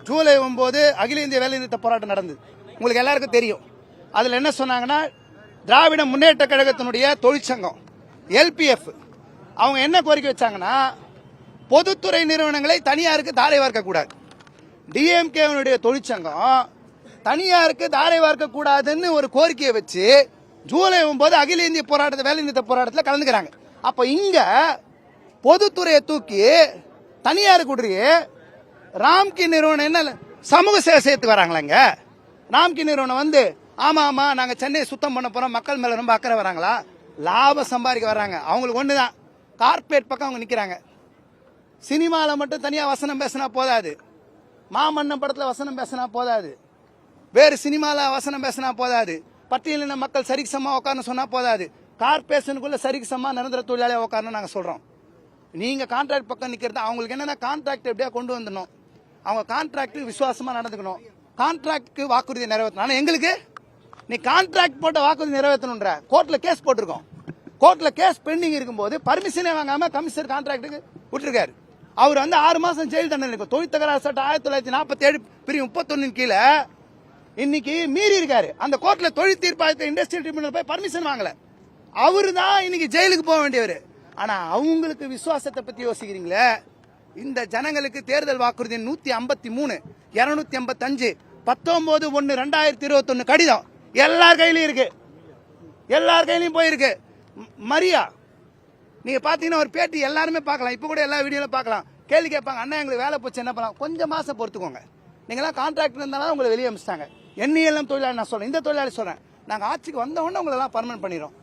ஜூலை 9 அகில இந்திய வேலைநிறுத்த போராட்டம் நடந்தது. உங்களுக்கு எல்லாருக்கும் தெரியும். அதில் என்ன சொன்னாங்கன்னா, திராவிட முன்னேற்ற கழகத்தினுடைய தொழிற்சங்கம் LPF அவங்க என்ன கோரிக்கை வச்சாங்கன்னா, பொதுத்துறை நிறுவனங்களை தனியாருக்கு தாரை வார்க்கக்கூடாது. DMK தொழிற்சங்கம் தனியாருக்கு தாரை வார்க்கக்கூடாதுன்னு ஒரு கோரிக்கையை வச்சு ஜூலை 9 அகில இந்திய போராட்டத்தை வேலைநிறுத்த போராட்டத்தில் கலந்துக்கிறாங்க. அப்ப இங்க பொதுத்துறையை தூக்கி தனியார் கூடுறிய ராம்கி நிறுவனம் என்ன சமூக சேவை சேர்த்து வராங்களாங்க. ராம்கி நிறுவனம் வந்து ஆமா ஆமா நாங்க சென்னையை சுத்தம் பண்ண போறோம், மக்கள் மேல ரொம்ப அக்கறை வராங்களா? லாபம் சம்பாதிக்க வராங்க. அவங்களுக்கு ஒண்ணுதான், கார்பரேட் பக்கம் அவங்க நிக்கிறாங்க. சினிமால மட்டும் தனியா வசனம் பேசினா போதாது, மாமன்னன் படத்துல வசனம் பேசினா போதாது, வேறு சினிமால வசனம் பேசினா போதாது, பட்டியலின மக்கள் சரிக்கு சமமா உட்கார்ந்து சொன்னா போதாது, கார்பரேஷனுக்குள்ள சரிக்கு சமமா நிரந்தர தொழிலாளியா உட்கார்ந்து நாங்க சொல்றோம். நீங்க கான்ட்ராக்ட் பக்கம் நிக்கிறது அவங்களுக்கு என்னன்னா, கான்ட்ராக்ட் எப்படியா கொண்டு வந்துடணும், அவங்க கான்ட்ராக்ட் விசுவாசமா நடந்துக்கணும், கான்ட்ராக்டுக்கு வாக்குறுதி நிறைவேற்றணும். ஆனா எங்களுக்கு நீ கான்ட்ராக்ட் போட்ட வாக்குறுதி நிறைவேற்றணும்ன்ற கோர்ட்ல கேஸ் போட்டிருக்கோம். கோர்ட்ல கேஸ் பெண்டிங் இருக்கும்போது பர்மிஷனே வாங்காம கமிஷனர் கான்ட்ராக்டுக்கு விட்டுருக்காரு. அவர் வந்து 6 மாசம் ஜெயில் தண்டனை இருக்கும். தொழில் தகராறு சட்டம் 1947 பிரிவு 31 கீழே இன்னைக்கு மீறி இருக்காரு. அந்த கோர்ட்ல தொழில் தீர்ப்பாயத்தை இண்டஸ்ட்ரியல் ட்ரிபியூனல் போய் பர்மிஷன் வாங்கல. அவரு தான் இன்னைக்கு ஜெயிலுக்கு போக வேண்டியவர். ஆனா அவங்களுக்கு விசுவாசத்தை பத்தி யோசிக்கிறீங்களே. இந்த ஜனங்களுக்கு தேர்தல் வாக்குறுதி 153 285 19/1/2021 கடிதம் எல்லார் கையிலும் இருக்கு, எல்லார் கையிலும் போயிருக்கு. மரியா நீங்க பாத்தீங்கன்னா ஒரு பேட்டி எல்லாருமே பார்க்கலாம், இப்ப கூட எல்லா வீடியோல பார்க்கலாம். கேள்வி கேட்பாங்க, அண்ணா எங்களுக்கு வேலை போச்சு என்ன பண்ணலாம்? கொஞ்சம் மாசம் பொறுத்துக்கோங்க. நீங்களாம் கான்ட்ராக்ட் இருந்தாலும் உங்களை வெளியே அனுப்பிச்சிட்டாங்க. எண்ணெயெல்லாம் தொழிலாளி நான் சொல்றேன், இந்த தொழிலாளி சொல்றேன், நாங்க ஆட்சிக்கு வந்த உடனே உங்களை எல்லாம் பர்மனன்ட் பண்ணிடுறோம்.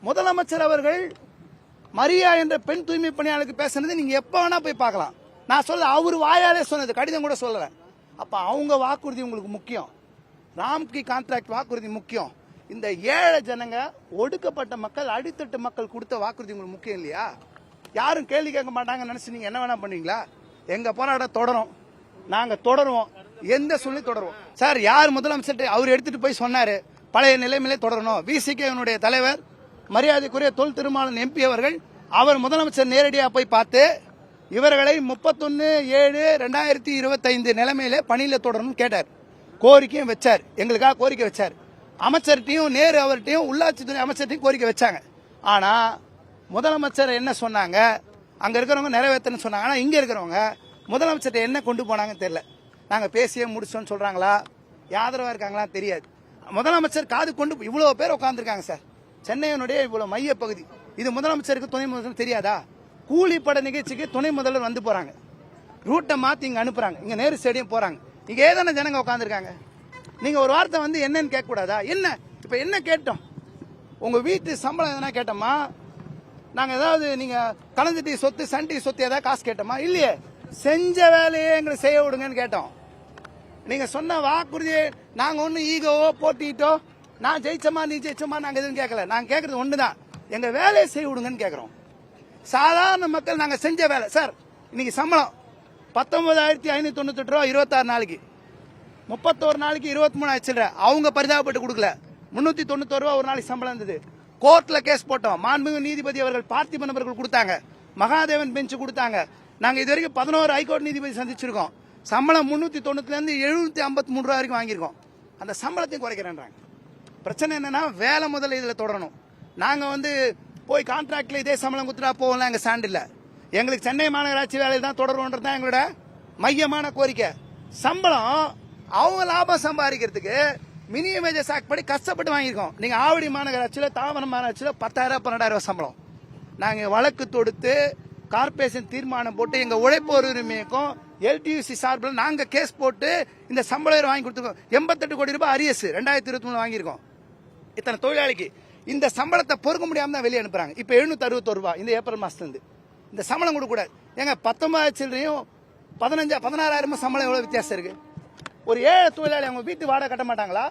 முதலமைச்சர் அவர்கள் மரியா என்ற பெண் தூய்மை பணியாளருக்கு பேசுனது நீங்க எப்ப வேணா போய் பார்க்கலாம். நான் சொல்ல அவர் வாயாலே சொன்னது, கடிதம் கூட சொல்லல. அப்ப அவங்க வாக்குறுதி உங்களுக்கு முக்கியம், ராம்கி கான்ட்ராக்ட் வாக்குறுதி முக்கியம். இந்த ஏழை ஜனங்க, ஒடுக்கப்பட்ட மக்கள், அடித்தட்டு மக்கள் கொடுத்த வாக்குறுதி உங்களுக்கு முக்கியம் இல்லையா? யாரும் கேள்வி கேட்க மாட்டாங்க நினைச்சு நீங்க என்ன வேணா பண்ணுவீங்களா? எங்க போராட்டம் தொடரும், நாங்க தொடருவோம், எந்த சொல்லி தொடருவோம். சார் யார் முதலமைச்சர் அவர் எடுத்துட்டு போய் சொன்னாரு பழைய நிலைமையிலே தொடரணும். VCK தலைவர் மரியாதைக்குரிய தொல் திருமாவளவன் MP அவர்கள் அவர் முதலமைச்சர் நேரடியாக போய் பார்த்து இவர்களை 31/7/2025 நிலைமையில பணியில தொடரணும் கேட்டார். கோரிக்கையும் வச்சார், எங்களுக்காக கோரிக்கை வச்சார். அமைச்சர்கிட்டையும் நேரு அவர்கிட்டையும் உள்ளாட்சித்துறை அமைச்சர்கிட்டையும் கோரிக்கை வச்சாங்க. ஆனா முதலமைச்சர் என்ன சொன்னாங்க, அங்க இருக்கிறவங்க நிறைவேற்றன்னு சொன்னாங்க. ஆனா இங்க இருக்கிறவங்க முதலமைச்சர் என்ன கொண்டு போனாங்கன்னு தெரியல. நாங்க பேசியே முடிச்சோம்னு சொல்றாங்களா, யாதரவா இருக்காங்களா தெரியாது. முதலமைச்சர் காது கொண்டு இவ்வளவு பேர் உட்கார்ந்துருக்காங்க சார். சென்னையினுடைய இவ்வளவு மைய பகுதி, இது முதலமைச்சருக்கு துணை முதலமைச்சர் தெரியாதா? கூலிப்பட நிகழ்ச்சிக்கு துணை முதல்வர் வந்து போறாங்க, ரூட்டை மாத்தி இங்க அனுப்புறாங்க, இங்க நேரு ஸ்டேடியம் போறாங்க. இங்க ஏதான ஜனங்க உட்காந்துருக்காங்க. நீங்க ஒரு வார்த்தை வந்து என்னன்னு கேட்க கூடாதா? என்ன இப்ப என்ன கேட்டோம்? உங்க வீட்டு சம்பளம் எதனா கேட்டோமா? நாங்க ஏதாவது நீங்க கலந்துட்டி சொத்து சண்டி சொத்து ஏதாவது காசு கேட்டோமா? இல்லையே. செஞ்ச வேலையே எங்களுக்கு செய்ய விடுங்கன்னு கேட்டோம். நீங்க சொன்ன வாக்குறுதியை நாங்க ஒண்ணு ஈகோவோ போட்டிட்டோ நான் ஜெயிச்சமா நீ ஜெயிச்சமா நாங்க எதுவும் கேட்கல. நாங்க கேட்கறது ஒண்ணுதான், எங்க வேலையை செய்ய விடுங்கன்னு கேட்கிறோம். சாதாரண மக்கள் நாங்க செஞ்ச வேலை. சார் இன்னைக்கு சம்பளம் 19,598 ரூபா 26 நாளைக்கு, 31 நாளைக்கு 23 ஆச்சு. அவங்க பரிதாபப்பட்டு கொடுக்கல, 391 ரூபா ஒரு நாளைக்கு சம்பளம் இருந்தது. கோர்ட்ல கேஸ் போட்டோம், மாண்புமிகு நீதிபதி அவர்கள் பார்த்திபன் அவர்கள் கொடுத்தாங்க, மகாதேவன் பெஞ்ச் கொடுத்தாங்க. நாங்க இது வரைக்கும் 11 ஹைகோர்ட் நீதிபதி சந்திச்சிருக்கோம். சம்பளம் 390 இருந்து 753 ரூபா வரைக்கும் வாங்கியிருக்கோம். அந்த சம்பளத்தையும் குறைக்கிறேன்றாங்க. பிரச்சனை என்னன்னா வேலை முதல்ல இதுல தொடரணும். நாங்க வந்து போய் கான்ட்ராக்ட்ல இதே சம்பளம் கொடுத்துட்டா போகலாம், எங்க ஸ்டாண்ட் இல்ல. எங்களுக்கு சென்னை மாநகராட்சி வேலையில் தான் தொடரும்ன்றது தான் எங்களோட மையமான கோரிக்கை. சம்பளம் அவங்க லாபம் சம்பாதிக்கிறதுக்கு மினிமம் வேஜஸ் ஆக்ட் படி கஷ்டப்பட்டு வாங்கியிருக்கோம். நீங்க ஆவடி மாநகராட்சியில, தாவரம் மாநகராட்சியில 10,000 12,000 சம்பளம். நாங்க வழக்கு தொடுத்து கார்பரேஷன் தீர்மானம் போட்டு எங்க உழைப்போர் உரிமைக்கும் LTUC சார்பில் நாங்க கேஸ் போட்டு இந்த சம்பளம் வாங்கி கொடுத்துருக்கோம். 88 கோடி ரூபாய் அரியஸ் 2023 வாங்கியிருக்கோம். இத்தனை தொழிலாளிக்கு இந்த சம்பளத்தை பொறுக்க முடியாம தான் வெளியே அனுப்புறாங்க. இப்ப 761 ரூபாய் இந்த ஏப்ரல் மாசத்துல இருந்து இந்த சம்பளம் கொடுக்க கூடாது. எங்க 19 சில்லறையும் 16,000 சம்பளம் எவ்வளவு வித்தியாசம் இருக்கு? ஒரு ஏழை தொழிலாளி அவங்க வீட்டு வாடகை கட்ட மாட்டாங்களா,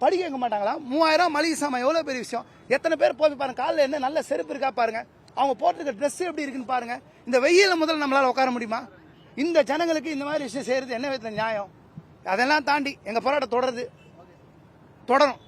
படி கேட்க மாட்டாங்களா? 3000 மளிகை சாமான் எவ்வளவு பெரிய விஷயம். எத்தனை பேர் போய் பாருங்க, காலில் என்ன நல்ல செருப்பு இருக்கா பாருங்க, அவங்க போட்டிருக்க ட்ரெஸ் எப்படி இருக்குன்னு பாருங்க. இந்த வெயில முதல்ல நம்மளால உட்கார முடியுமா? இந்த ஜனங்களுக்கு இந்த மாதிரி விஷயம் செய்யறது என்ன விதத்துல நியாயம்? அதெல்லாம் தாண்டி எங்க போராட்டம் தொடரும்.